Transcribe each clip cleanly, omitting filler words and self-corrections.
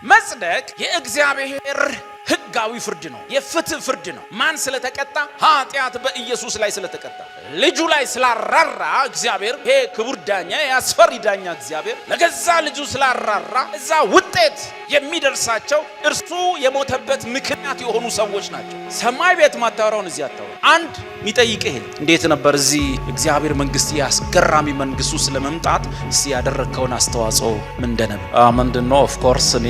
መጽደቅ የእግዚአብሔር ህጋዊ ፍርድ ነው። የፍትህ ፍርድ ነው። ማን ስለተቀጣ? ኃጢአት በኢየሱስ ላይ ስለተቀጣ ልጁ ላይ ስላራራ እግዚአብሔር ይሄ ክቡር ዳኛ ያስፈሪ ዳኛ እግዚአብሔር ለገዛ ልጁ ስላራራ እዛ ውጤት የሚደርሳቸው እርሱ የሞተበት ምክንያት የሆኑ ሰዎች ናቸው። ሰማይ ቤት ማታወራውን እዚህ አታወራ። አንድ የሚጠይቅህ እንዴት ነበር እዚህ እግዚአብሔር መንግስት ያስገራሚ መንግስቱ ስለመምጣት እስቲ ያደረከውን አስተዋጽኦ ምንድነው? ኦፍ ኮርስ እኔ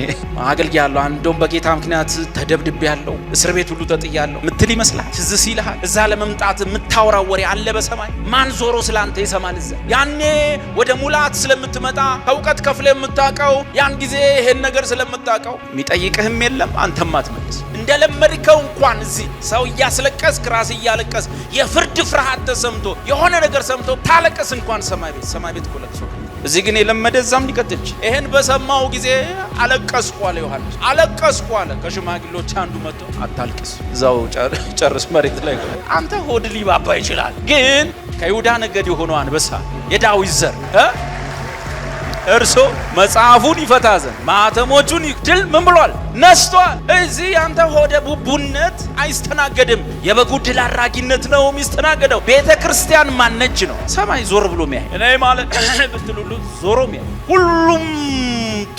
አገልግያለሁ፣ አንዶም በጌታ ምክንያት ተደብድቤያለሁ፣ እስር ቤት ሁሉ ተጥያለሁ ምትል ይመስላል። ትዝ ሲልሃል እዛ ለመምጣት የምታወራው ወሬ አለ በሰማይ። ማን ዞሮ ስላንተ ይሰማል? እዛ ያኔ ወደ ሙላት ስለምትመጣ ከእውቀት ከፍለ የምታውቀው ያን ጊዜ ይሄን ነገር ስለምታውቀው የሚጠይቅህም የለም፣ አንተም አትመልስ። እንደለመድከው እንኳን እዚህ ሰው እያስለቀስክ ራስ እያለቀስ የፍርድ ፍርሃት ተሰምቶ የሆነ ነገር ሰምቶ ታለቀስ እንኳን ሰማይ ቤት ኮለክሶ እዚህ ግን የለመደ እዛም ሊቀጥልች። ይሄን በሰማው ጊዜ አለቀስኩ አለ ዮሐንስ። አለቀስኩ አለ። ከሽማግሌዎች አንዱ መጥቶ አታልቅስ፣ እዛው ጨርስ መሬት ላይ። አንተ ሆድ ሊባባ ይችላል፣ ግን ከይሁዳ ነገድ የሆነው አንበሳ የዳዊት ዘር እርሱ መጽሐፉን ይፈታ ዘንድ ማኅተሞቹን ድል ምን ብሏል? ነስቷል። እዚህ ያንተ ሆደ ቡቡነት አይስተናገድም። የበጉ ድል አድራጊነት ነው የሚስተናገደው። ቤተ ክርስቲያን ማነች ነው? ሰማይ ዞር ብሎ የሚያይ እኔ ማለት ብትሉሉ ዞሮ የሚያይ ሁሉም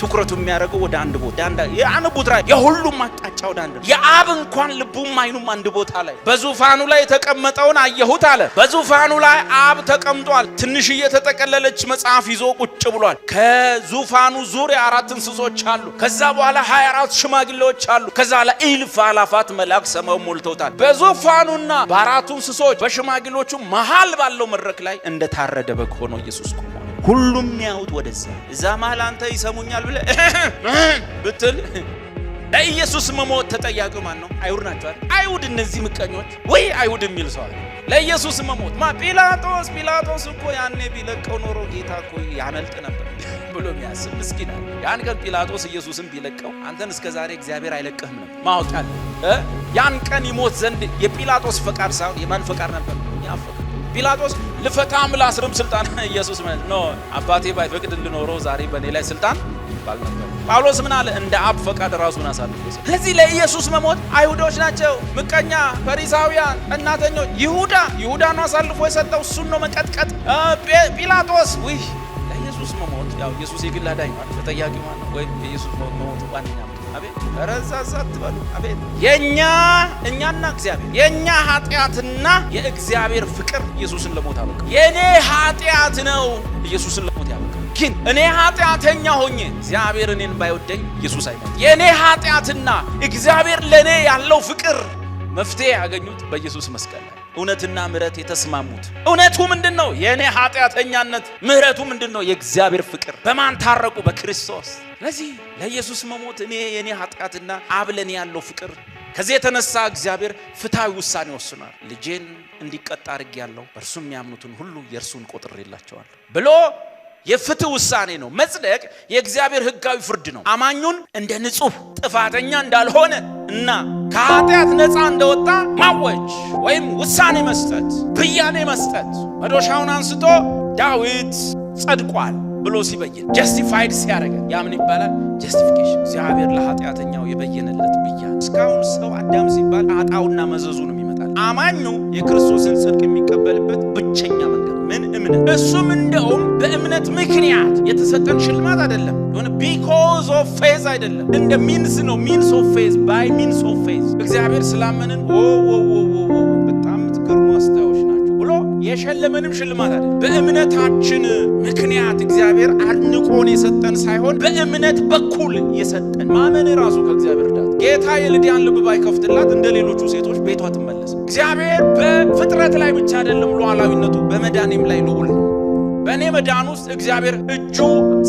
ትኩረቱ የሚያደርገው ወደ አንድ ቦታ የአንድ ቦታ የሁሉም አቅጣጫ ወደ አንድ። የአብ እንኳን ልቡም አይኑም አንድ ቦታ ላይ በዙፋኑ ላይ የተቀመጠውን አየሁት አለ። በዙፋኑ ላይ አብ ተቀምጧል። ትንሽዬ የተጠቀለለች መጽሐፍ ይዞ ቁጭ ብሏል። ከዙፋኑ ዙሪያ 4 እንስሶች አሉ። ከዛ በኋላ 24 ሽማግሌዎች አሉ። ከዛ ላይ እልፍ አላፋት መላእክት ሰማዩን ሞልተውታል። በዙፋኑና በ4ቱ እንስሶች በሽማግሌዎቹ መሃል ባለው መድረክ ላይ እንደታረደ በግ ሆኖ ኢየሱስ ቆሟል። ሁሉም ያውት ወደዛ እዛ መሃል አንተ ይሰሙኛል ብለህ ብትል ለኢየሱስ መሞት ተጠያቂው ማን ነው? አይሁድ ናቸው አይደል? አይሁድ እነዚህ ምቀኞች ወይ አይሁድ የሚል ሰው አለ። ለኢየሱስ መሞት ጲላጦስ እኮ ያኔ ቢለቀው ኖሮ ጌታ እኮ ያመልጥ ነበር ብሎ የሚያስብ ምስኪን አለ። ያን ቀን ጲላጦስ ኢየሱስን ቢለቀው አንተን እስከዛሬ እግዚአብሔር አይለቅህም ነበር። ማወቅ አለ። ያን ቀን ይሞት ዘንድ የጲላጦስ ፈቃድ ሳይሆን የማን ፈቃድ ነበር? ያፈቀ ጲላጦስ ልፈታም ላስርም ስልጣን ኢየሱስ ማለት ነው። አባቴ ባይፈቅድ እንድኖረው ዛሬ በእኔ ላይ ስልጣን ባል ነበር። ጳውሎስ ምን አለ? እንደ አብ ፈቃድ ራሱን አሳልፎ ሰጠ። ስለዚህ ለኢየሱስ መሞት አይሁዶች ናቸው ምቀኛ፣ ፈሪሳውያን፣ ቀናተኞች። ይሁዳን አሳልፎ የሰጠው እሱን ነው መቀጥቀጥ። ጲላጦስ ወይ ለኢየሱስ መሞት ያው ኢየሱስ የግል አዳኝ ነው። ተጠያቂ ማለት ነው ወይ ኢየሱስ መሞት ዋንኛ አቤት ረዛዛት በሉ አቤት። እኛና እግዚአብሔር የኛ ኃጢአትና የእግዚአብሔር ፍቅር ኢየሱስን ለሞት አበቃ። የኔ ኃጢአት ነው ኢየሱስን ለሞት ያበቃ። ግን እኔ ኃጢአተኛ ሆኜ እግዚአብሔር እኔን ባይወደኝ ኢየሱስ አይሞት። የኔ ኃጢአትና እግዚአብሔር ለኔ ያለው ፍቅር መፍትሄ ያገኙት በኢየሱስ መስቀል ላይ። እውነትና ምሕረት የተስማሙት። እውነቱ ምንድነው? የኔ ኃጢአተኛነት፣ ምሕረቱ ምንድነው? የእግዚአብሔር ፍቅር። በማን ታረቁ? በክርስቶስ። ስለዚህ ለኢየሱስ መሞት እኔ የኔ ኃጢአትና አብ ለኔ ያለው ፍቅር። ከዚህ የተነሳ እግዚአብሔር ፍትሃዊ ውሳኔ ወስኗል። ልጄን እንዲቀጣ አድርጌያለሁ፣ በእርሱም የሚያምኑትን ሁሉ የእርሱን ቆጥሬላቸዋለሁ ብሎ የፍትህ ውሳኔ ነው። መጽደቅ የእግዚአብሔር ህጋዊ ፍርድ ነው። አማኙን እንደ ንጹህ ጥፋተኛ እንዳልሆነ እና ከኃጢአት ነፃ እንደወጣ ማወጅ ወይም ውሳኔ መስጠት፣ ብያኔ መስጠት። መዶሻውን አንስቶ ዳዊት ጸድቋል ብሎ ሲበየን ጀስቲፋይድ ሲያደርግ ያ ምን ይባላል? ጀስቲፊኬሽን። እግዚአብሔር ለኃጢአተኛው የበየነለት ብያኔ። እስካሁን ሰው አዳም ሲባል ጣጣውና መዘዙ ነው ይመጣል። አማኙ የክርስቶስን ጽድቅ የሚቀበልበት ብቸኛ መንገድ ምን? እምነት። እሱም እንደውም በእምነት ምክንያት የተሰጠን ሽልማት አይደለም። የሆነ ቢኮዝ ኦፍ ፌዝ አይደለም፣ እንደ ሚንስ ነው። ሚንስ ኦፍ ፌዝ፣ ባይ ሚንስ ኦፍ ፌዝ። እግዚአብሔር ስላመንን በጣም ትገርሙ አስተያዮች ናቸው ብሎ የሸለመንም ሽልማት አይደለም። በእምነታችን ምክንያት እግዚአብሔር አድንቆን የሰጠን ሳይሆን በእምነት በኩል የሰጠን። ማመን ራሱ ከእግዚአብሔር ዳት። ጌታ የልዲያን ልብ ባይከፍትላት እንደ ሌሎቹ ሴቶች ቤቷ ትመለስ። እግዚአብሔር በፍጥረት ላይ ብቻ አይደለም ሉዓላዊነቱ፣ በመዳኔም ላይ ልዑል ነው። በእኔ መዳን ውስጥ እግዚአብሔር እጁ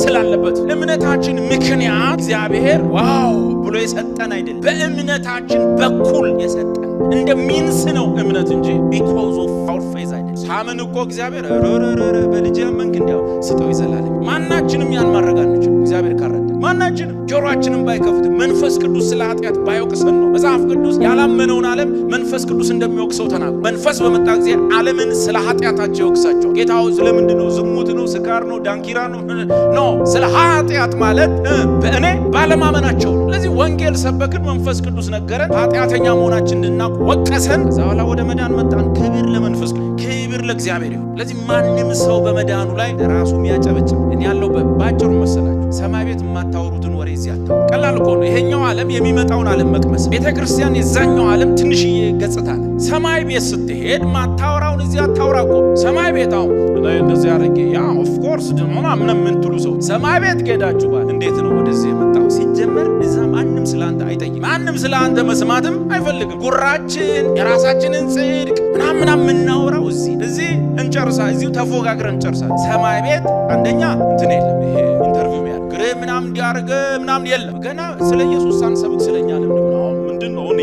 ስላለበት እምነታችን ምክንያት እግዚአብሔር ዋው ብሎ የሰጠን አይደለም፣ በእምነታችን በኩል የሰጠን። እንደ ሚንስ ነው እምነት እንጂ because of our faith አይደለም። ሳምን እኮ እግዚአብሔር በልጅ ያመንክ እንዲያው ስጠው ይዘላለም። ማናችንም ያን ማድረግ አንችልም እግዚአብሔር ካረደ። ማናችንም ጆሮአችንን ባይከፍት መንፈስ ቅዱስ ስለ ኃጢአት ባይወቅሰን ነው። መጽሐፍ ቅዱስ ያላመነውን ዓለም መንፈስ ቅዱስ እንደሚወቅሰው ተናግሯል። መንፈስ በመጣ ጊዜ ዓለምን ስለ ኃጢአታቸው ይወቅሳቸው። ጌታው ስለምንድን ነው? ዝሙት ነው? ስካር ነው? ዳንኪራ ነው? ኖ ስለ ኃጢአት ማለት በእኔ ባለማመናቸው። ስለዚህ ወንጌል ሰበክን፣ መንፈስ ቅዱስ ነገረን፣ ኃጢአተኛ መሆናችን እንድናውቅ ወቀሰን። ከዛ በኋላ ወደ መዳን መጣን። ክብር ለመንፈስ ቅዱስ፣ ክብር ለእግዚአብሔር ይሁን። ስለዚህ ማንም ሰው በመዳኑ ላይ ራሱ የሚያጨበጭብ እኔ ያለው ባጭሩ መሰላችሁ ሰማይ ቤት የማታወሩትን ወሬ እዚህ አታውሩ። ቀላል እኮ ነው። ይሄኛው ዓለም የሚመጣውን ዓለም መቅመስ፣ ቤተክርስቲያን የዛኛው ዓለም ትንሽዬ ገጽታ ነው። ሰማይ ቤት ስትሄድ ማታወራውን እዚህ አታውራ እኮ። ሰማይ ቤት አሁን እንደዚህ አድርጌ ያ ኦፍ ኮርስ ደግሞ ምንም ምን ትሉ ሰው ሰማይ ቤት ሄዳችሁ ባል እንዴት ነው ወደዚህ የመጣው ሲጀመር እዛ ማንም ስላንተ አይጠይቅም። ማንም ስላንተ መስማትም አይፈልግም። ጉራችን የራሳችንን ጽድቅ ምናምን የምናወራው እዚህ እንጨርሳ እዚሁ ተፎጋግረን እንጨርሳ። ሰማይ ቤት አንደኛ እንትን የለም ይሄ ኢንተርቪው ያደርግ ምናምን እንዲያርገ ምናምን የለም። ገና ስለ ኢየሱስ ሳንሰብክ ስለኛ ለምን ነው ምንድነው? እኔ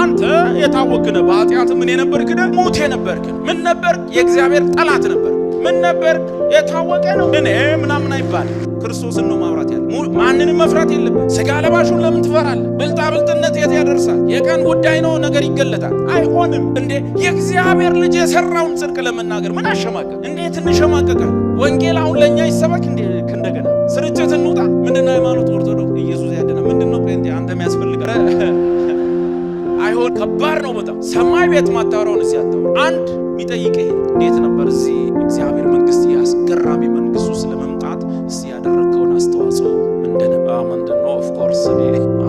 አንተ የታወቅነ በኃጢአት ምን የነበርክ ነህ? ሙት የነበርክ ምን ነበርክ? የእግዚአብሔር ጠላት ነበር። ምን ነበር? የታወቀ ነው። እኔ ምናምን አይባልም። ክርስቶስን ነው ማውራት ያለ። ማንንም መፍራት የለበት። ስጋ ለባሹን ለምን ትፈራለህ? ብልጣብልጥነት የት ያደርሳል? የቀን ጉዳይ ነው፣ ነገር ይገለጣል። አይሆንም እንዴ! የእግዚአብሔር ልጅ የሰራውን ጽድቅ ለመናገር ምን አሸማቀቅ? እንዴት እንሸማቀቃል? ወንጌል አሁን ለኛ ይሰበክ እንዴ? እንደገና ስርጭት እንውጣ። ምንድነው ሃይማኖት? ኦርቶዶክስ ኢየሱስ ያደና ምንድነው? ጴንጤ አንተ የሚያስፈልግ አይሆን። ከባድ ነው በጣም። ሰማይ ቤት ማታወራውን እዚህ አታወራ። አንድ የሚጠይቅህ እንዴት ነበር እዚህ እግዚአብሔር መንግስት ያስገራሚ መንግስቱ ስለመምጣት እስቲ ያደረከውን አስተዋጽኦ ምንድነው? ኦፍ ኮርስ እኔ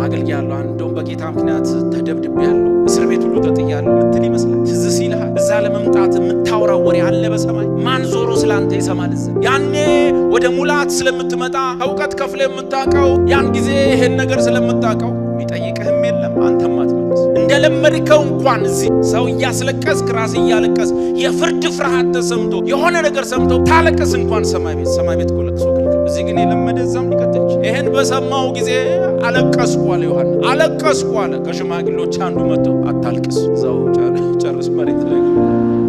አገልግያለሁ። እንደውም በጌታ ምክንያት ተደብድቤያለሁ፣ እስር ቤት ሁሉ ተጥያለሁ ምትል ይመስላል። ትዝ ሲልሃል እዛ ለመምጣት የምታወራው ወሬ አለ በሰማይ። ማን ዞሮ ስላንተ ይሰማል? እዛ ያኔ ወደ ሙላት ስለምትመጣ እውቀት ከፍለ የምታውቀው ያን ጊዜ ይሄን ነገር ስለምታውቀው የሚጠይቅህም የለም። አንተም አትመልስ። እንደለመድከው እንኳን እዚህ ሰው እያስለቀስክ ራስ እያለቀስ የፍርድ ፍርሃት ተሰምቶ የሆነ ነገር ሰምቶ ታለቀስ እንኳን ሰማይ ቤት እኮ ለቅሶ ክልክል። እዚህ ግን የለመደ እዛም ሊቀጥል ይችላል። ይሄን በሰማው ጊዜ አለቀስኩ አለ ዮሐንስ። አለቀስኩ አለ። ከሽማግሌዎች አንዱ መጥቶ አታልቅስ፣ እዛው ጨርስ፣ መሬት ላይ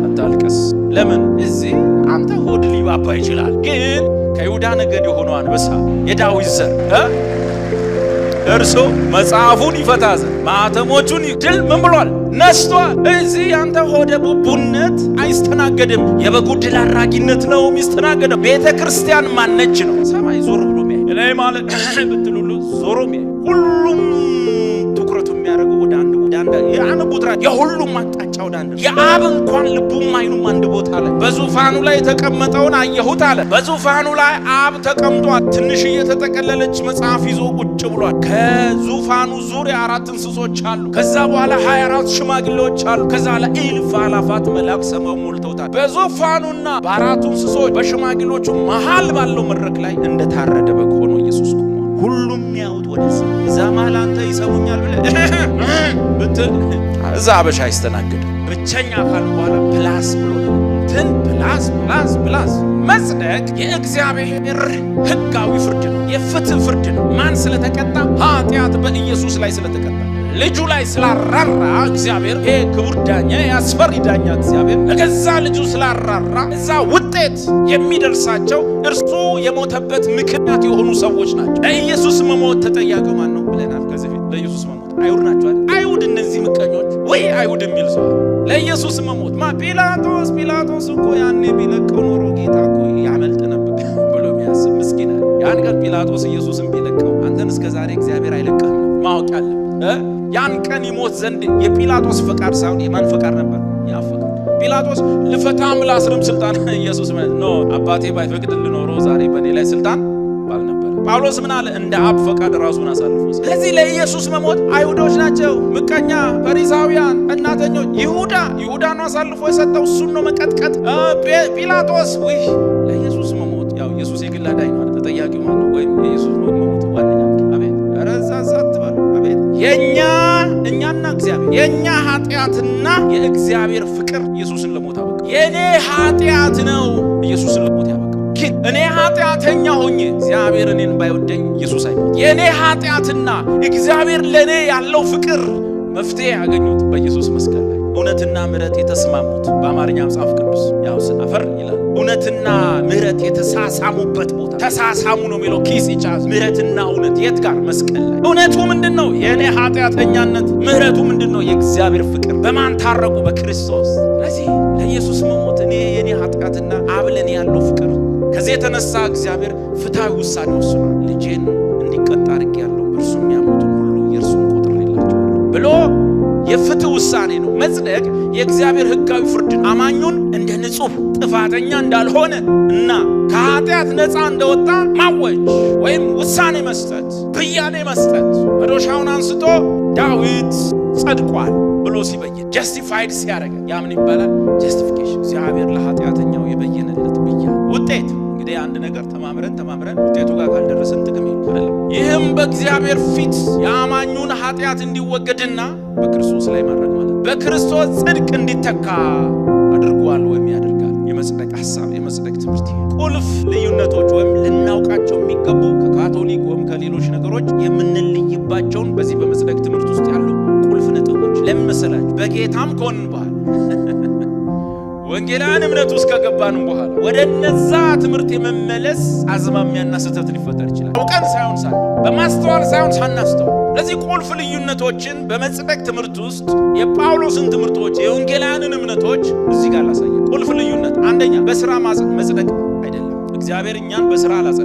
አታልቅስ። ለምን? እዚህ አንተ ሆድ ሊባባ ይችላል፣ ግን ከይሁዳ ነገድ የሆነው አንበሳ የዳዊት ዘር እርሱ መጽሐፉን ይፈታ ዘንድ ማኅተሞቹን ድል ምን ብሏል? ነስቷል። እዚህ ያንተ ሆደ ቡቡነት አይስተናገድም። የበጉ ድል አድራጊነት ነው የሚስተናገደው። ቤተ ክርስቲያን ማነች ነው? ሰማይ ዞር ብሎ ሚያይ እኔ ማለት ብትል ሁሉ ዞሮ ሚያይ ሁሉም ትኩረቱ የሚያደርገው ወደ አንድ የአንድ ቦታ የሁሉም አቅጣጫ ወደ አንድ። የአብ እንኳን ልቡም አይኑም አንድ ቦታ ላይ በዙፋኑ ላይ የተቀመጠውን አየሁት አለ። በዙፋኑ ላይ አብ ተቀምጧል። ትንሽ የተጠቀለለች መጽሐፍ ይዞ ቁጭ ብሏል። ከዙፋኑ ዙሪያ 4 እንስሶች አሉ። ከዛ በኋላ 24 ሽማግሌዎች አሉ። ከዛ ላይ እልፍ አላፋት መላእክት ሰማይ ሞልተውታል። በዙፋኑና በ4 እንስሶች በሽማግሌዎቹ መሃል ባለው መድረክ ላይ እንደታረደ በግ ሆኖ ኢየሱስ ቆሟል። ሁሉም ያውት ወደዚህ እዛ መሃል አንተ ይሰሙኛል ብለህ ብትል እዛ አበሻ አይስተናገድ። ብቸኛ አካል በኋላ ፕላስ ብሎ እንትን ፕላስ መጽደቅ የእግዚአብሔር ሕጋዊ ፍርድ ነው፣ የፍትህ ፍርድ ነው። ማን ስለተቀጣ? ኃጢአት በኢየሱስ ላይ ስለተቀጣ። ልጁ ላይ ስላራራ እግዚአብሔር፣ ይሄ ክቡር ዳኛ፣ ያስፈሪ ዳኛ እግዚአብሔር ለገዛ ልጁ ስላራራ እዛ ውጤት የሚደርሳቸው እርሱ የሞተበት ምክንያት የሆኑ ሰዎች ናቸው። ለኢየሱስ መሞት ተጠያቂው ማን ነው ብለናል ከዚህ ፊት። ለኢየሱስ መሞት አይሁድ ናቸው አይደል? አይሁድ እነዚህ ምቀኞች ወይ አይሁድ የሚል ሰው ለኢየሱስ መሞት ጲላጦስ እኮ ያኔ ቢለቀው ኖሮ ጌታ እኮ ያመልጥ ነበር ብሎ የሚያስብ ምስኪን አለ። ያን ቀን ጲላጦስ ኢየሱስን ቢለቀው አንተን እስከዛሬ እግዚአብሔር አይለቀህም ነው ማወቅ ያለብህ። ያን ቀን ይሞት ዘንድ የጲላጦስ ፈቃድ ሳይሆን የማን ፈቃድ ነበር? ያ ፈቃድ ጲላጦስ ልፈታም ላስርም ስልጣን ኢየሱስ ማለት ነው። አባቴ ባይፈቅድልህ ኖሮ ዛሬ በእኔ ላይ ስልጣን ባልነበረ። ጳውሎስ ምን አለ? እንደ አብ ፈቃድ ራሱን አሳልፎ። ስለዚህ ለኢየሱስ መሞት አይሁዶች ናቸው ምቀኛ፣ ፈሪሳውያን፣ ቀናተኞች። ይሁዳ ነው አሳልፎ የሰጠው፣ እሱን ነው መቀጥቀጥ። ጲላጦስ ወይ ለኢየሱስ መሞት ያው ኢየሱስ የግል አዳኝ ነው። ተጠያቂው ማን ነው? ወይም የኢየሱስ መሞት ዋነኛ አቤት ረዛዛት ባል አቤት እኛና እግዚአብሔር የኛ ኃጢአትና የእግዚአብሔር ፍቅር ኢየሱስን ለሞት አበቃ። የኔ ኃጢአት ነው ኢየሱስን ለሞት ያበቃ። ግን እኔ ኃጢአተኛ ሆኜ እግዚአብሔር እኔን ባይወደኝ ኢየሱስ አይሞት። የኔ ኃጢአትና እግዚአብሔር ለኔ ያለው ፍቅር መፍትሄ ያገኙት በኢየሱስ መስቀል ላይ እውነትና ምሕረት የተስማሙት በአማርኛ መጽሐፍ ቅዱስ ያው አፈር ይላል። እውነትና ምሕረት የተሳሳሙበት ቦታ ተሳሳሙ ነው የሚለው። ኪስ ይጫዝ ምሕረትና እውነት የት ጋር? መስቀል ላይ። እውነቱ ምንድነው? የኔ ኃጢአተኛነት። ምሕረቱ ምንድነው? የእግዚአብሔር ፍቅር። በማን ታረቁ? በክርስቶስ። ስለዚህ ለኢየሱስ መሞት እኔ የኔ ኃጢአትና አብለን ያለው ፍቅር። ከዚህ የተነሳ እግዚአብሔር ፍትሐዊ ውሳኔ ወስኗል። ልጄን እንዲቀጣ አድርጌያለሁ፣ እርሱ የሚያሞቱን ሁሉ የእርሱን ቁጥር የላቸዋል ብሎ የፍትህ ውሳኔ ነው። መጽደቅ የእግዚአብሔር ሕጋዊ ፍርድ ነው። አማኙን እንደ ንጹህ ጥፋተኛ እንዳልሆነ እና ከኃጢአት ነፃ እንደወጣ ማወጅ ወይም ውሳኔ መስጠት፣ ብያኔ መስጠት። መዶሻውን አንስቶ ዳዊት ጸድቋል ብሎ ሲበየን ጀስቲፋይድ ሲያደርግ ያ ምን ይባላል? ጀስቲፊኬሽን። እግዚአብሔር ለኃጢአተኛው የበየነለት ብያኔ ውጤት። እንግዲህ አንድ ነገር ተማምረን ውጤቱ ጋር ካልደረስን ጥቅም የለም። ይህም በእግዚአብሔር ፊት የአማኙን ኃጢአት እንዲወገድና በክርስቶስ ላይ ማድረግ ማለት በክርስቶስ ጽድቅ እንዲተካ አድርጓል ወይም ያደርጋል። የመጽደቅ ሐሳብ፣ የመጽደቅ ትምህርት ቁልፍ ልዩነቶች ወይም ልናውቃቸው የሚገቡ ከካቶሊክ ወይም ከሌሎች ነገሮች የምንለይባቸውን በዚህ በመጽደቅ ትምህርት ውስጥ ያሉ ቁልፍ ነጥቦች ለምን መሰላችሁ? በጌታም ከሆንን በኋላ ወንጌላውያን እምነት ውስጥ ከገባንም በኋላ ወደ እነዛ ትምህርት የመመለስ አዝማሚያና ስህተት ሊፈጠር ይችላል። አውቀን ሳይሆን በማስተዋል ሳይሆን ሳናስተዋል። ለዚህ ቁልፍ ልዩነቶችን በመጽደቅ ትምህርት ውስጥ የጳውሎስን ትምህርቶች፣ የወንጌላውያንን እምነቶች እዚህ ጋር ላሳየ። ቁልፍ ልዩነት አንደኛ፣ በስራ መጽደቅ አይደለም። እግዚአብሔር እኛን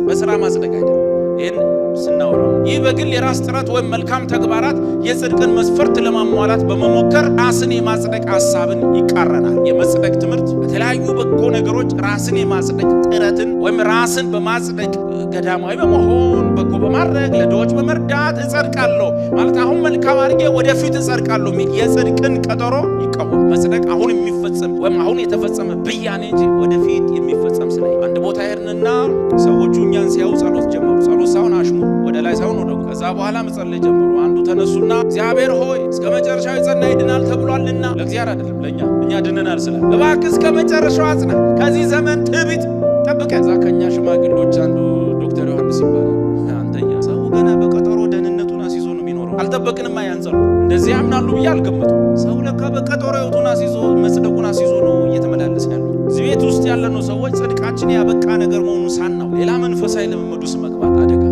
በስራ ማጽደቅ አይደለም። ይህን ስናወራው ይህ በግል የራስ ጥረት ወይም መልካም ተግባራት የጽድቅን መስፈርት ለማሟላት በመሞከር ራስን የማጽደቅ ሐሳብን ይቃረናል። የመጽደቅ ትምህርት በተለያዩ በጎ ነገሮች ራስን የማጽደቅ ጥረትን ወይም ራስን በማጽደቅ ገዳማዊ በመሆን በጎ በማድረግ ለድሆች በመርዳት እጸድቃለሁ ማለት አሁን መልካም አድርጌ ወደፊት እጸድቃለሁ የሚል የጽድቅን ቀጠሮ ይቃወም። መጽደቅ አሁን የሚፈጸም ወይም አሁን የተፈጸመ ብያኔ እንጂ ወደፊት የሚፈጸም ስለ አንድ ቦታ ሄድንና ሰዎቹ እኛን ሲያዩ ጸሎት ጀመሩ። ጸሎት ሳይሆን አሽሙ ወደ ላይ ሳይሆን ወደ ከዛ በኋላ መጸለይ ጀመሩ። አንዱ ተነሱና እግዚአብሔር ሆይ እስከ መጨረሻው የጸና ይድናል ተብሏልና፣ ለእግዚአብሔር አይደለም ለኛ፣ እኛ ድነናል ስለ እባክህ እስከ መጨረሻው አጽና፣ ከዚህ ዘመን ትዕቢት ጠብቀን። እዛ ከኛ ሽማግሌዎች አንዱ ዶክተር ዮሐንስ ይባላል። አንተኛ ሰው ገና በቀጠሮ ደህንነቱን አስይዞ ነው የሚኖረው፣ አልጠበቅንም አያንጸሉ እንደዚህ ያምናሉ ብዬ አልገመቱ። ሰው ለካ በቀጠሮ ህይወቱን አስይዞ መጽደቁን አስይዞ ነው እየተመላለሰ ያለው። እዚህ ቤት ውስጥ ያለነው ሰዎች ጽድቃችን ያበቃ ነገር መሆኑን ሳናው ሌላ መንፈሳዊ ልምምድ ውስጥ መግባት አደጋ።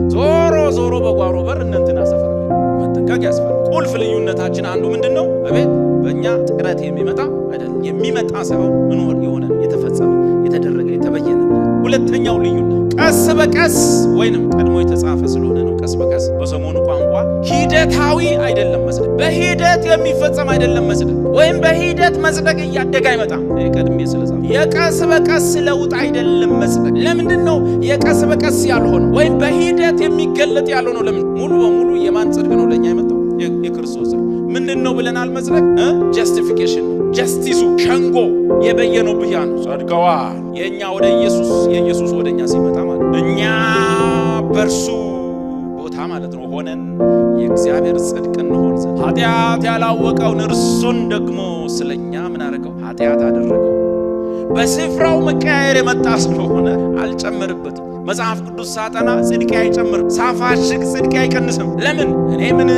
ዞሮ በጓሮ በር እንትና ሰፈር መጠንቀቅ ያስፈልጋል። ቁልፍ ልዩነታችን አንዱ ምንድነው? በቤት በእኛ ጥረት የሚመጣ አይደለም፣ የሚመጣ ሳይሆን መኖር የሆነ የተፈጸመ የተደረገ የተበየነ። ሁለተኛው ልዩነት ቀስ በቀስ ወይንም ቀድሞ የተጻፈ ስለሆነ ነው። ቀስ በቀስ በሰሞኑ ቋንቋ ሂደታዊ አይደለም መጽደቅ፣ በሂደት የሚፈጸም አይደለም መጽደቅ፣ ወይም በሂደት መጽደቅ እያደገ አይመጣም። ቀድሜ ስለጻፈ የቀስ በቀስ ለውጥ አይደለም መጽደቅ። ለምንድን ነው የቀስ በቀስ ያልሆነው ወይም በሂደት የሚገለጥ ያልሆነው? ለምን? ሙሉ በሙሉ የማን ጽድቅ ነው ለኛ የመጣው? የክርስቶስ ነው። ምንድን ነው ብለናል? መጽደቅ ጀስቲፊኬሽን ነው። ጀስቲሱ ሸንጎ የበየነው ብያ ነው። ጸድቀዋል። የእኛ ወደ ኢየሱስ፣ የኢየሱስ ወደ እኛ ሲመጣ ማለት እኛ በእርሱ ቦታ ማለት ነው ሆነን የእግዚአብሔር ጽድቅ እንሆን ዘንድ ኃጢአት ያላወቀውን እርሱን ደግሞ ስለኛ ምን አደረገው? ኃጢአት አደረገው። በስፍራው መቀያየር የመጣ ስለሆነ አልጨመርበትም። መጽሐፍ ቅዱስ ሳጠና ጽድቄ አይጨምርም፣ ሳፋሽግ ጽድቄ አይቀንስም። ለምን?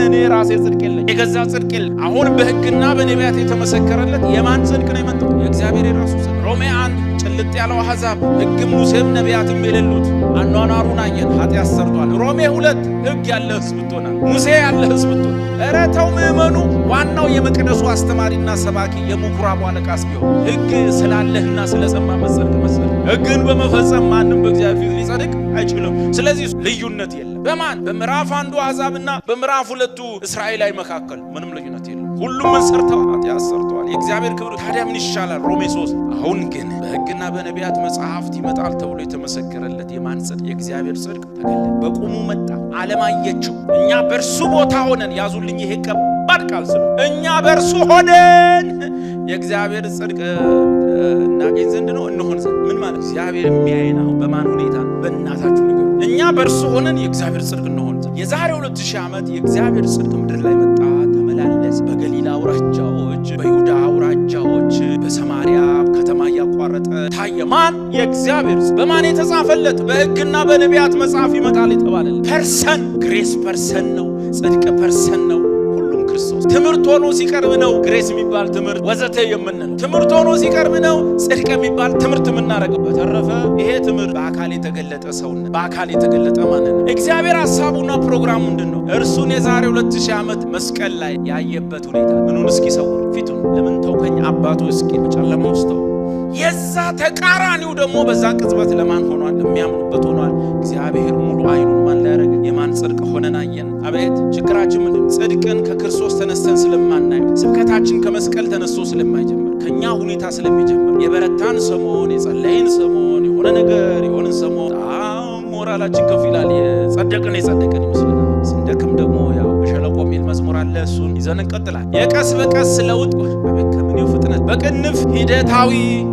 እኔ ራሴ ጽድቅ የለኝ፣ የገዛ ጽድቅ የለኝ። አሁን በሕግና በነቢያት የተመሰከረለት የማን ጽድቅ ነው የመጣው? የእግዚአብሔር የራሱ ጽድቅ። ሮሜ 1 ጭልጥ ያለው አሕዛብ ሕግም ሙሴም ነቢያትም የሌሉት አኗኗሩን አየን፣ ኃጢአት ሰርቷል። ሮሜ 2 ሕግ ያለ ሕዝብ ትሆናል፣ ሙሴ ያለ ሕዝብ ትሆናል። ኧረ ተው ምእመኑ፣ ዋናው የመቅደሱ አስተማሪና ሰባኪ የምኩራቡ አለቃስ ቢሆን ሕግ ስላለህና ስለሰማ መጸድቅ መሰለህ። ሕግን በመፈጸም ማንም በእግዚአብሔር ፊት ሊጸድቅ አይችልም። ስለዚህ ልዩነት የለም። በማን? በምዕራፍ 1 አሕዛብና በምዕራፍ 2 እስራኤላዊ መካከል ምንም ልዩነት የለም። ሁሉም ምን ሰርተዋል? ኃጢአት ሰርተዋል። የእግዚአብሔር ክብር ታዲያ ምን ይሻላል? ሮሜ 3 አሁን ግን በሕግና በነቢያት መጽሐፍት ይመጣል ተብሎ የተመሰከረለት የማን ጽድቅ? የእግዚአብሔር ጽድቅ ተገለጠ፣ በቁሙ መጣ፣ ዓለም አየችው። እኛ በእርሱ ቦታ ሆነን ያዙልኝ፣ ይሄ ከባድ ቃል ስለ እኛ በእርሱ ሆነን የእግዚአብሔር ጽድቅ እናገኝ ዘንድ ነው እንሆን ዘንድ። ምን ማለት? እግዚአብሔር የሚያየን አሁን በማን ሁኔታ? በእናታችሁ ነገር እኛ በእርሱ ሆነን የእግዚአብሔር ጽድቅ እንሆን ዘንድ። የዛሬ 2000 ዓመት የእግዚአብሔር ጽድቅ ምድር ላይ መጣ፣ ተመላለስ። በገሊላ አውራጃዎች፣ በይሁዳ አውራጃዎች፣ በሰማርያ ከተማ እያቋረጠ ታየ። ማን? የእግዚአብሔር ጽድቅ። በማን የተጻፈለት? በሕግና በነቢያት መጽሐፍ ይመጣል የተባለለት ፐርሰን። ግሬስ ፐርሰን ነው፣ ጽድቅ ፐርሰን ነው። ክርስቶስ ትምህርት ሆኖ ሲቀርብ ነው ግሬስ የሚባል ትምህርት ወዘተ የምንለው። ትምህርት ሆኖ ሲቀርብ ነው ጽድቅ የሚባል ትምህርት የምናረገው። በተረፈ ይሄ ትምህርት በአካል የተገለጠ ሰውነት፣ በአካል የተገለጠ ማንነት። እግዚአብሔር ሐሳቡና ፕሮግራሙ ምንድነው? እርሱን የዛሬ 2000 ዓመት መስቀል ላይ ያየበት ሁኔታ ምኑን እስኪሰውር ፊቱን ለምን ተውከኝ አባቱ እስኪ በጨለማ ውስጥ የዛ ተቃራኒው ደግሞ በዛ ቅጽበት ለማን ሆኗል? የሚያምኑበት ሆኗል። እግዚአብሔር ሙሉ አይኑን ማን ላይ ያረገ? የማን ጽድቅ ሆነን አየን። አቤት ችግራችን ምንድን? ጽድቅን ከክርስቶስ ተነስተን ስለማናየው፣ ስብከታችን ከመስቀል ተነስቶ ስለማይጀምር፣ ከኛ ሁኔታ ስለሚጀምር፣ የበረታን ሰሞን፣ የጸለይን ሰሞን፣ የሆነ ነገር የሆነን ሰሞን ሞራላችን ከፍ ይላል። የጸደቅን ይመስለናል። ስንደክም ደግሞ ያው በሸለቆ የሚል መዝሙር አለ። እሱን ይዘን እንቀጥላለን። የቀስ በቀስ ለውጥ በከምኔው ፍጥነት በቅንፍ ሂደታዊ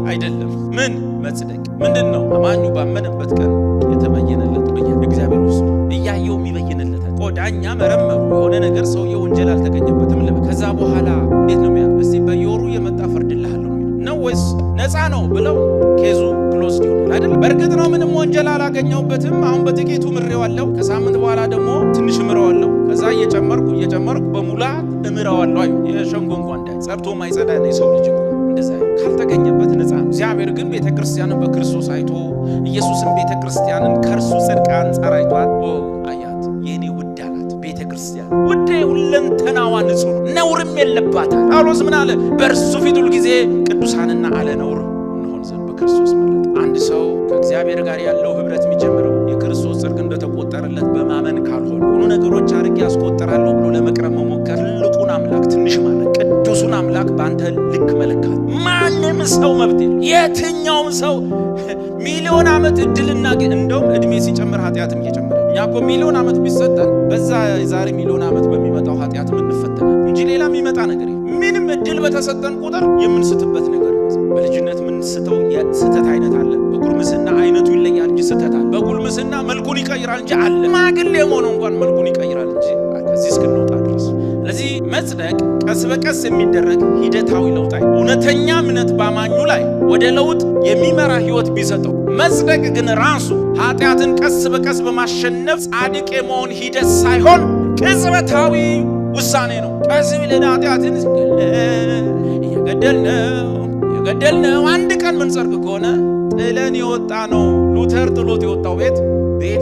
አይደለም። ምን መጽደቅ ምንድን ነው? አማኙ ባመነበት ቀን የተበየነለት እግዚአብሔር ውስጥ እያየው የሚበየንለት ዳኛ መረመሩ የሆነ ነገር ሰውየው ወንጀል አልተገኘበትም ልበ ከዛ በኋላ እንዴት ነው የሚያ እስቲ በየወሩ የመጣ ፈርድልሃለሁ ነው ወይስ ነፃ ነው ብለው ኬዙ ክሎዝ ይሆናል አይደል? በእርግጥ ነው ምንም ወንጀል አላገኘሁበትም፣ አሁን በጥቂቱ ምሬዋለሁ፣ ከሳምንት በኋላ ደግሞ ትንሽ ምሬዋለሁ፣ ከዛ እየጨመርኩ በሙላት እምሬዋለሁ። አይ የሸንጎ እንኳን እንዳይ ጸርቶ ማይጸዳ ነው የሰው ልጅ እንደዛ ካልተገኘበት ነፃ ነው። እግዚአብሔር ግን ቤተክርስቲያንን በክርስቶስ አይቶ ኢየሱስን ቤተክርስቲያንን ከእርሱ ጽድቅ አንጻር አይቷት አያት። የኔ ውድ አላት ቤተክርስቲያን ውዴ ሁለንተናዋ ንጹህ ነውርም የለባታል። ጳውሎስ ምን አለ? በእርሱ ፊት ሁል ጊዜ ቅዱሳንና አለ ነውር እንሆን ዘንድ በክርስቶስ መረጠ። አንድ ሰው ከእግዚአብሔር ጋር ያለው ህብረት የሚጀምረው የክርስቶስ ጽድቅ እንደተቆጠረለት በማመን ካልሆነ ሁሉ ነገሮች አድርጌ ያስቆጠራለሁ ብሎ ለመቅረብ መሞከር ትልቁን አምላክ ትንሽ ማለት ቅዱሱን አምላክ በአንተ ልክ መለካት ማንም ሰው መብት የትኛውም ሰው ሚሊዮን ዓመት እድልና እንደውም እድሜ ሲጨምር ኃጢአትም እየጨመረ እኛ እኮ ሚሊዮን ዓመት ቢሰጠን በዛ የዛሬ ሚሊዮን ዓመት በሚመጣው ኃጢአትም እንፈተናል እንጂ ሌላ የሚመጣ ነገር ምንም እድል በተሰጠን ቁጥር የምንስትበት ነገር በልጅነት የምንስተው የስተት አይነት አለ። በጉልምስና አይነቱ ይለያል እንጂ ስተት አለ። በጉልምስና መልኩን ይቀይራል እንጂ አለ። ማግሌ የሆነው እንኳን መልኩን ይቀይራል እንጂ ከዚህ እስክንወጣ ድረስ። ስለዚህ መጽደቅ ቀስ በቀስ የሚደረግ ሂደታዊ ለውጥ አይ እውነተኛ እምነት ባማኙ ላይ ወደ ለውጥ የሚመራ ህይወት ቢሰጠው፣ መጽደቅ ግን ራሱ ኃጢአትን ቀስ በቀስ በማሸነፍ ጻድቅ የመሆን ሂደት ሳይሆን ቅጽበታዊ ውሳኔ ነው። ቀስ ብለን ኃጢአትን የገደልነው አንድ ቀን ምንጸድቅ ከሆነ ጥለን የወጣ ነው። ሉተር ጥሎት የወጣው ቤት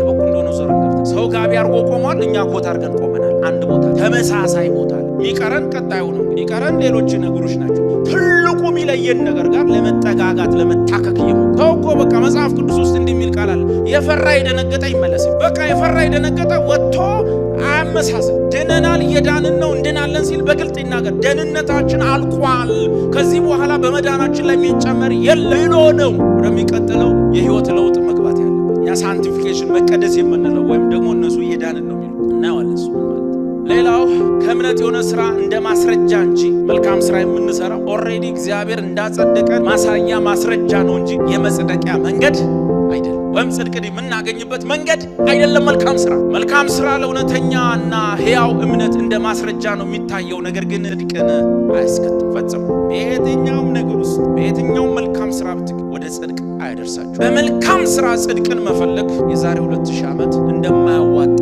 በኩል እንደሆነ ዞረን ገብተን ሰው ጋቢ አርጎ ቆሟል። እኛ ኮት አርገን ቆመናል። አንድ ቦታ ተመሳሳይ ቦታ ሚቀረን ቀጣዩ ነው። ሚቀረን ሌሎች ነገሮች ናቸው። ትልቁ የሚለየን ነገር ጋር ለመጠጋጋት ለመታከክ ሰው እኮ በቃ መጽሐፍ ቅዱስ ውስጥ እንደሚል ቃል አለ። የፈራ የደነገጠ ይመለስ። በቃ የፈራ የደነገጠ ወጥቶ አያመሳሰል። ድነናል እየዳንን ነው እንድናለን ሲል በግልጥ ይናገር። ደህንነታችን አልቋል፣ ከዚህ በኋላ በመዳናችን ላይ የሚጨመር የለ ነው። ወደሚቀጥለው የህይወት ለውጥ መግባት ያለበት ያ ሳንቲፊኬሽን መቀደስ የምንለው ወይም ደግሞ እነሱ እየዳንን ነው የሚሉ እናየዋለን። እሱ ማለት ሌላው ከእምነት የሆነ ስራ እንደ ማስረጃ እንጂ መልካም ስራ የምንሰራው ኦልሬዲ እግዚአብሔር እንዳጸደቀ ማሳያ ማስረጃ ነው እንጂ የመጽደቂያ መንገድ አይደለም፣ ወይም ጽድቅን የምናገኝበት መንገድ አይደለም። መልካም ስራ ለእውነተኛና ሕያው እምነት እንደ ማስረጃ ነው የሚታየው። ነገር ግን ጽድቅን አያስከትም ፈጽሞ። በየትኛውም ነገር ውስጥ በየትኛውም መልካም ስራ ወደ ጽድቅ አያደርሳችሁ። በመልካም ስራ ጽድቅን መፈለግ የዛሬ 2000 ዓመት እንደማያዋጣ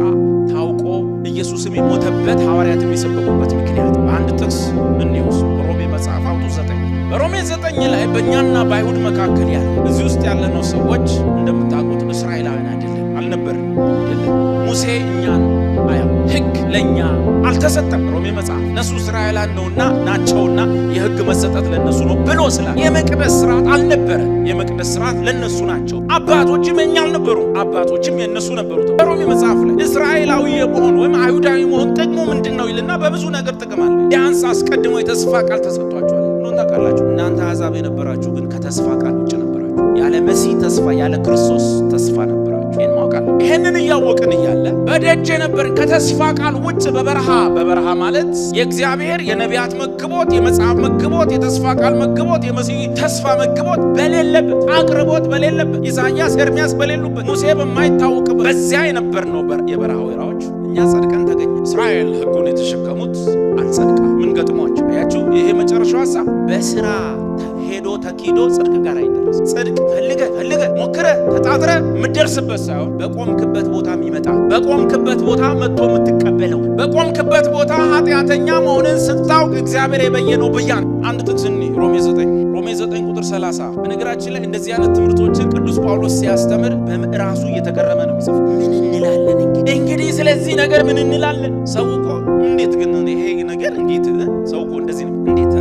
ታውቆ ኢየሱስም የሞተበት ሐዋርያት የሚሰበኩበት ምክንያት በአንድ ጥቅስ እንይውስ። ሮሜ መጽሐፍ አውጡ 9 በሮሜ 9 ላይ በእኛና በአይሁድ መካከል ያለ እዚህ ውስጥ ያለነው ሰዎች እንደምታውቁት እስራኤላውያን አልነበርም። ሙሴ እኛን አያው ሕግ ለኛ አልተሰጠም። ሮሜ መጽሐፍ እነሱ እስራኤላውያን ናቸውና የሕግ መሰጠት ለነሱ ነው ብሎ ስላል የመቅደስ ስርዓት አልነበረ። የመቅደስ ስርዓት ለነሱ ናቸው። አባቶችም የኛ አልነበሩ፣ አባቶችም የነሱ ነበሩ። ሮሜ መጽሐፍ ላይ እስራኤላዊ የመሆን ወይም አይሁዳዊ መሆን ጥቅሙ ምንድነው ይልና በብዙ ነገር ጥቅም አለ። ቢያንስ አስቀድሞ የተስፋ ቃል ተሰጥቷቸዋል። ታውቃላችሁ እናንተ አሕዛብ የነበራችሁ ግን ከተስፋ ቃል ውጭ ነበራችሁ። ያለ መሲህ ተስፋ ያለ ክርስቶስ ተስፋ ነበራችሁ። ይሄን ማውቃለሁ። ይሄንን እያወቅን እያለ በደጅ የነበርን ከተስፋ ቃል ውጭ በበረሃ ማለት የእግዚአብሔር የነቢያት መግቦት፣ የመጽሐፍ መግቦት፣ የተስፋ ቃል መግቦት፣ የመሲህ ተስፋ መግቦት በሌለበት፣ አቅርቦት በሌለበት፣ ኢሳይያስ ኤርምያስ በሌሉበት፣ ሙሴ በማይታወቅበት በዚያ የነበርነው የበረሃ ወይራዎች እኛ ጸድቀን ተገኘ። እስራኤል ሕጉን የተሸከሙት አልጸድቃ ምን ገጥሟቸው? አያችሁ፣ ይሄ መጨረሻው ሐሳብ በስራ ሄዶ ተኪዶ ጽድቅ ጋር አይደረስ። ጽድቅ ፈልገ ሞክረ ተጣጥረ ምደርስበት ሳይሆን በቆምክበት ቦታ የሚመጣ በቆምክበት ቦታ መጥቶ የምትቀበለው በቆምክበት ቦታ ኃጢአተኛ መሆንን ስታውቅ እግዚአብሔር የበየነው ብያን አንድ ጥቅስኒ ሮሜ 9 ቁጥር 30። በነገራችን ላይ እንደዚህ አይነት ትምህርቶችን ቅዱስ ጳውሎስ ሲያስተምር በራሱ እየተገረመ ነው የሚጽፍ። ምን እንላለን እንግዲህ ስለዚህ ነገር ምን እንላለን? ሰው እኮ እንዴት ግን ይሄ ነገር እንዴት ሰው እኮ እንደዚህ ነው እንዴት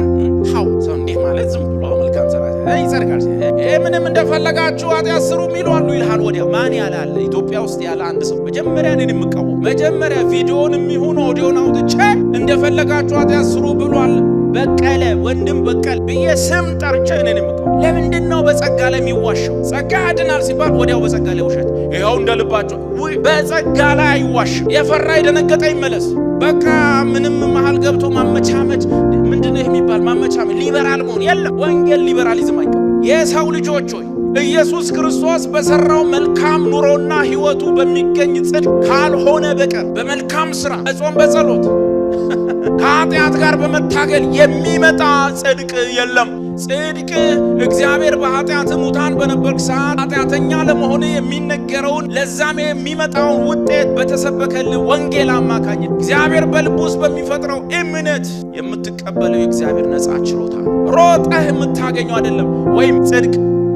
ሃው ሰው እንዴት ማለት ዝም ብሎ መልካም ሰራ ይጸድቃል። ይሄ ምንም እንደፈለጋችሁ ኃጢአት ስሩ የሚሉ አሉ ይልሃል። ወዲያ ማን ያላለ ኢትዮጵያ ውስጥ ያለ አንድ ሰው መጀመሪያ እኔን የምቃወም መጀመሪያ ቪዲዮንም ይሁን ኦዲዮን አውጥቼ እንደፈለጋችሁ ኃጢአት ስሩ ብሏል በቀለ ወንድም በቀለ ብዬ ስም ጠርቼ እኔን የምቃወም። ለምንድን ነው በጸጋ ላይ የሚዋሸው? ጸጋ ያድናል ሲባል ወዲያው በጸጋ ላይ ውሸት። ይኸው እንደልባቸው በጸጋ ላይ አይዋሽም። የፈራ የደነገጠ ይመለስ። በቃ ምንም መሃል ገብቶ ማመቻመች ምንድነው የሚባል ማመቻመች ሊበራል መሆን የለም። ወንጌል ሊበራሊዝም አይቀበል። የሰው ልጆች ሆይ ኢየሱስ ክርስቶስ በሰራው መልካም ኑሮና ሕይወቱ በሚገኝ ጽድቅ ካልሆነ በቀር በመልካም ሥራ በጾም በጸሎት ከኃጢአት ጋር በመታገል የሚመጣ ጽድቅ የለም። ጽድቅ እግዚአብሔር በኃጢአት ሙታን በነበርክ ሰዓት ኃጢአተኛ ለመሆን የሚነገረውን ለዛም የሚመጣውን ውጤት በተሰበከል ወንጌል አማካኝነት እግዚአብሔር በልብ ውስጥ በሚፈጥረው እምነት የምትቀበለው የእግዚአብሔር ነፃ ችሎታ ሮጠህ የምታገኘው አይደለም፣ ወይም ጽድቅ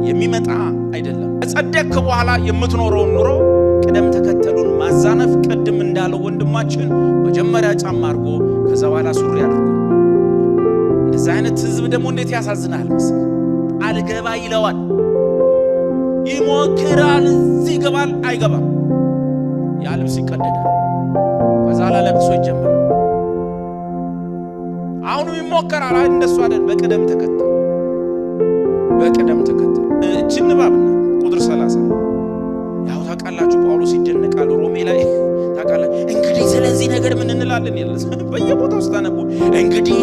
የሚመጣ አይደለም። ከጸደቅክ በኋላ የምትኖረውን ኑሮ ቅደም ተከተሉን ማዛነፍ ቅድም እንዳለው ወንድማችን መጀመሪያ ጫማ አድርጎ ከዛ በኋላ ሱሪ አድርጎ እንደዛ አይነት ህዝብ ደግሞ እንዴት ያሳዝናል መሰለህ። አልገባ ይለዋል፣ ይሞክራል፣ እዚህ ይገባል፣ አይገባም። ያ ልብስ ይቀደዳል፣ ከዛ ለብሶ ይጀምራል። አሁንም ይሞክራል። እንደሱ አይደል። በቅደም ተከተል እችንባብና ቁጥር 30 ያው ታውቃላችሁ ጳውሎስ ይደነቃል ሮሜ ላይ ታውቃላችሁ። እንግዲህ ስለዚህ ነገር ምን እንላለን ይላል። በየቦታው ስታነቡ እንግዲህ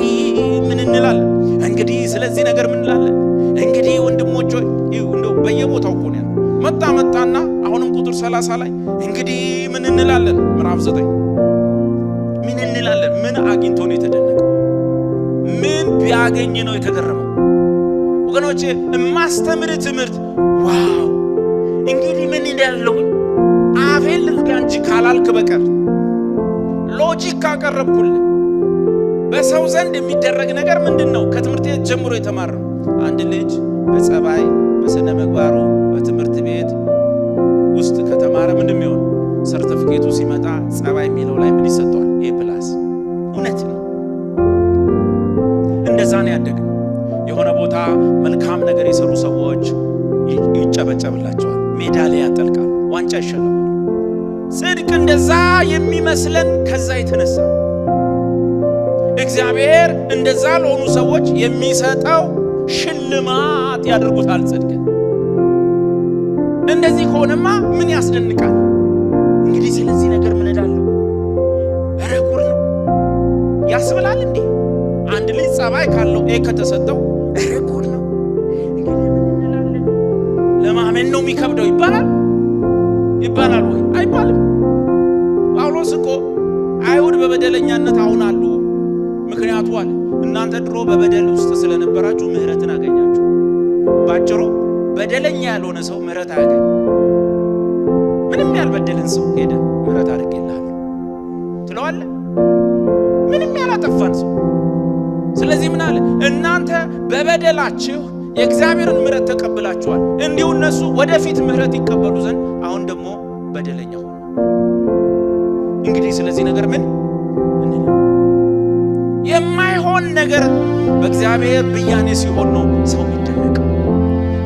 ምን እንላለን? እንግዲህ ስለዚህ ነገር ምን እንላለን? እንግዲህ ወንድሞች ሆይ እንደው በየቦታው እኮ ነው መጣና አሁንም ቁጥር 30 ላይ እንግዲህ ምን እንላለን? ምዕራፍ 9 ምን እንላለን? ምን አግኝቶ ነው የተደነቀው? ምን ቢያገኝ ነው የተገረመው? ወገኖቼ የማስተምር ትምህርት ዋው እንግዲህ ምን ይላልው አፌል ልዝጋንጂ ካላልክ በቀር ሎጂክ ካቀረብኩልህ በሰው ዘንድ የሚደረግ ነገር ምንድነው? ከትምህርት ቤት ጀምሮ የተማረው አንድ ልጅ በጸባይ በስነ ምግባሩ በትምህርት ቤት ውስጥ ከተማረ ምንድነው የሚሆነው? ሰርቲፊኬቱ ሲመጣ ጸባይ የሚለው ላይ ምን ይሰጠዋል? ኤ+። እውነት ነው። እንደዛ ነው ያደገው። የሆነ ቦታ መልካም ነገር የሰሩ ሰዎች ይጨበጨብላቸዋል፣ ሜዳሊያ ያጠልቃሉ፣ ዋንጫ ይሸለማሉ። ጽድቅ እንደዛ የሚመስለን ከዛ የተነሳ እግዚአብሔር እንደዛ ለሆኑ ሰዎች የሚሰጠው ሽልማት ያደርጉታል። ጽድቅ እንደዚህ ከሆነማ ምን ያስደንቃል? እንግዲህ ስለዚህ ነገር ምን እላለሁ? ኧረ ጉድ ነው ያስብላል እንዴ! አንድ ልጅ ጸባይ ካለው ከተሰጠው ኧረ ጉድ ነው። እንግዲህ ምን እንላለን? ለማመን ነው የሚከብደው ይባላል ወይ? አይባልም። ጳውሎስ እኮ አይሁድ በበደለኛነት አሁን አሉ። ምክንያቱ አለ እናንተ ድሮ በበደል ውስጥ ስለነበራችሁ ምህረትን አገኛችሁ። ባጭሩ በደለኛ ያልሆነ ሰው ምህረት አያገኝ። ምንም ያልበደልን ሰው ሄደ ምህረት አድርጌልሃለሁ ትለዋለህ? ምንም ያላጠፋን ሰው። ስለዚህ ምን አለ? እናንተ በበደላችሁ የእግዚአብሔርን ምህረት ተቀብላችኋል፣ እንዲሁ እነሱ ወደፊት ምህረት ይቀበሉ ዘንድ አሁን ደግሞ በደለኛ ሆኑ። እንግዲህ ስለዚህ ነገር ምን የማይሆን ነገር በእግዚአብሔር ብያኔ ሲሆን ነው ሰው የሚደነቀው።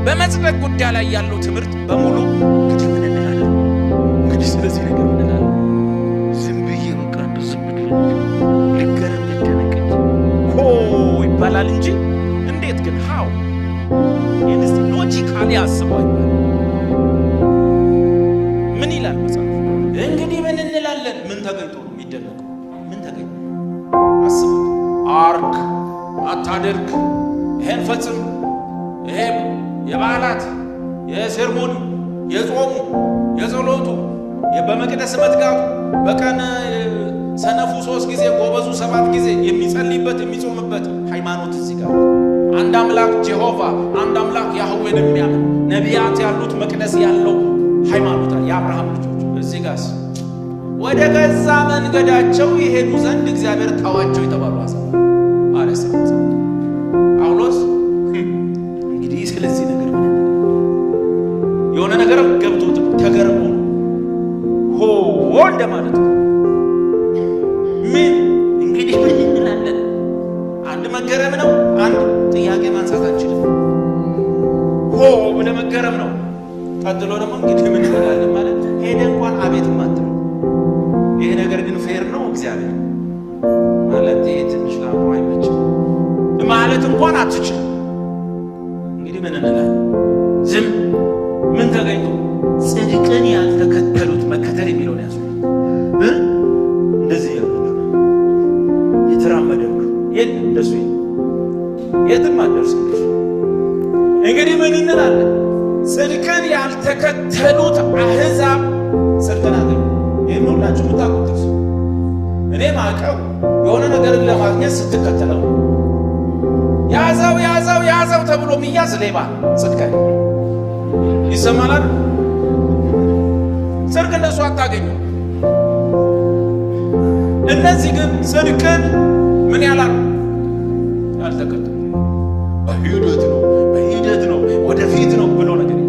በመጽደቅ ጉዳይ ላይ ያለው ትምህርት በሙሉ እንግዲህ ምን እንላለን? እንግዲህ ስለዚህ ነገር ምን እንላለን? ዝም ብዬ በቃ እንደው ዝም ብዬ ልገረም ልደነቅ ሆ ይባላል እንጂ እንዴት ግን ሃው ይህንስ ሎጂካሊ አስበው ይባላል። ምን ይላል መጽሐፍ? እንግዲህ ምን እንላለን? ምን ተገኝቶ ነው የሚደነቀው? ምን ተገኝቶ? አስቡት። አርግ፣ አታድርግ፣ ይሄን ፈጽም፣ ይሄ የበዓላት የሴርሞኒ የጾሙ የጸሎቱ በመቅደስ መትጋቱ በቀን ሰነፉ 3 ጊዜ ጎበዙ 7 ጊዜ የሚጸልይበት የሚጾምበት ሃይማኖት እዚህ ጋር አንድ አምላክ ጀሆቫ፣ አንድ አምላክ ያህዌን የሚያምን ነቢያት ያሉት መቅደስ ያለው ሃይማኖት የአብርሃም ልጆች እዚህ ጋርስ ወደ ገዛ መንገዳቸው ይሄዱ ዘንድ እግዚአብሔር ተዋቸው የተባሉ አለሰ ጳውሎስ እንግዲህ ስለዚህ ነገር የሆነ ነገር ገብቶት ተገርሞ ሆ እንደማለት ምን እንግዲህ ምን እንላለን? አንድ መገረም ነው። አንድ ጥያቄ ማንሳት አንችልም። ሆ ብለ መገረም ነው። ቀጥሎ ደግሞ እንግዲህ ምን እንላለን ማለት ሄደ እንኳን አቤት ማጥሩ ይሄ ነገር ግን ፌር ነው እግዚአብሔር ማለት ይሄ ትንሽ ላቁ አይመችም ማለት እንኳን አትችል። እንግዲህ ምን እንላለን? ዝም ምን ተገኝቶ ጽድቅን ያልተከተሉት መከተል የሚለውን ያዙ። እንደዚህ ያሉት የተራመደው የት እንደሱ የትም አደርስ። እንግዲህ ምን እንላለን? ጽድቅን ያልተከተሉት አሕዛብ ጽድቅን አገኙ። ይህን ሁላችሁ ምታቁት። እኔ ማቀው የሆነ ነገርን ለማግኘት ስትከተለው ያዘው ያዘው ያዘው ተብሎ ሚያዝ ሌባ ጽድቅ ይሰማናል። ጽድቅ እንደሱ አታገኙ። እነዚህ ግን ጽድቅን ምን ያላሉ ያልተከተሉ በሂደት ነው ወደፊት ነው ብሎ ነገር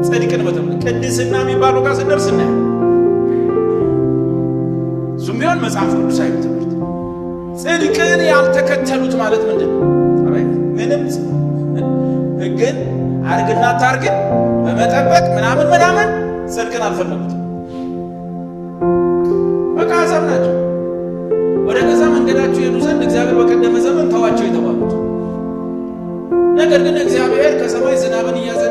ጽድቅን በተመለከተ ቅድስና የሚባለው ጋር ስንደርስ እናያለን። እሱም ቢሆን መጽሐፍ ቅዱሳዊ ትምህርት ጽድቅን ያልተከተሉት ማለት ምንድን ነው? ምንም ሕግን አርግና ታርግን በመጠበቅ ምናምን ጽድቅን አልፈለጉትም። በቃ አሕዛብ ናቸው። ወደ ገዛ መንገዳቸው ሄዱ ዘንድ እግዚአብሔር በቀደመ ዘመን ተዋቸው የተባሉት። ነገር ግን እግዚአብሔር ከሰማይ ዝናብን እያዘ